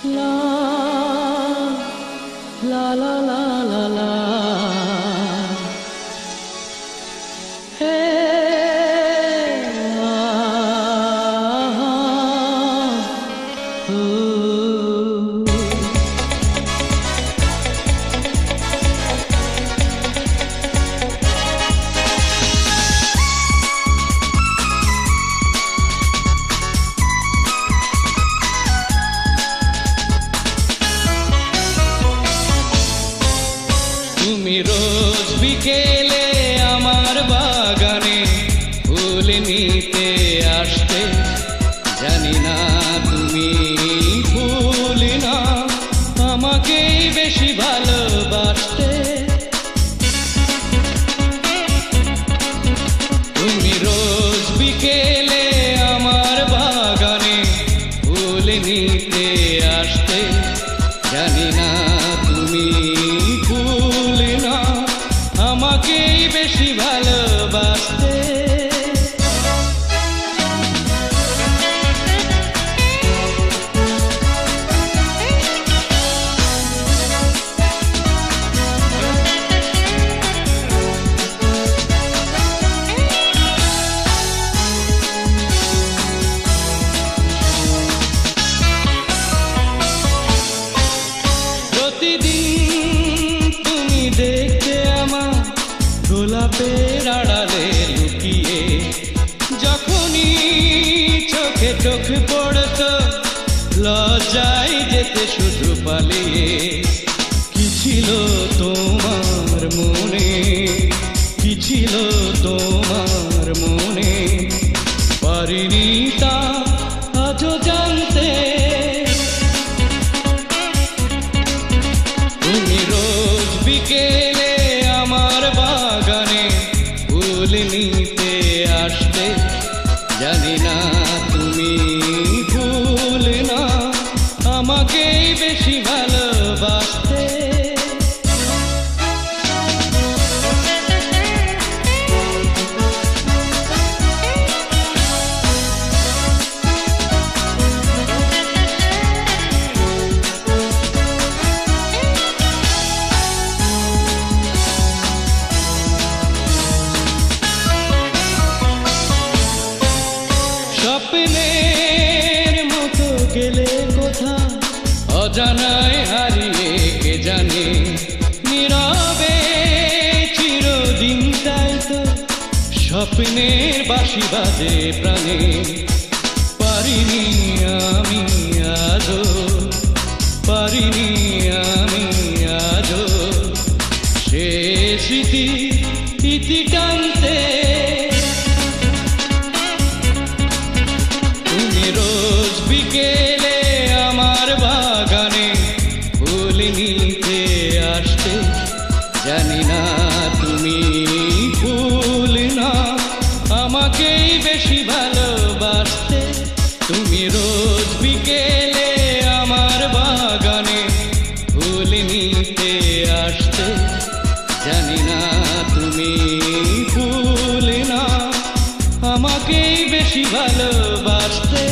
La la la la la la. Hey, ooh. তুমি রোজ বিকেলে আমার বাগানে ফুল নিতে আসতে, জানি না তুমি ফুল না আমাকেই বেশি ভালোবাসতে। তুমি রোজ বিকেলে আমার বাগানে ফুল নিতে আসতে, জানি না তুমি ফুল না আমাকেই বেশি ভালোবাসতে। দেখতে আমার গোলাপের আড়ালে লুকিয়ে, যখনই চোখে চোখ পড়তো লজ্জায় যেতে শুধু পালিয়ে। কি ছিল তোমার মনে, কি ছিল তোমার মনে, পারিনি তা আজও জানতে। তুমি রোজ বিকেলে আমার বাগানে ফুল নিতে আসতে, জানি না তুমি ফুল না আমাকেই বেশি ভালোবাসতে। স্বপ্নের মতো গেলে কোথা অজানায় হারিয়ে, কে জানে নীরবে চিরদিন তাই তো স্বপ্নের বাঁশি বাজে প্রাণে। পারিনি আমি আজও, পারিনি আমি আজও সে স্মৃতি ইতি টানতে। রোজ বিকেলে আমার বাগানে ফুল নিতে আসতে, জানি না তুমি ফুল না আমাকেই বেশি ভালোবাসতে। তুমি রোজ বিকেলে আমার বাগানে ফুল নিতে আসতে, জানি না তুমি ফুল না আমাকেই বেশি ভালোবাসতে।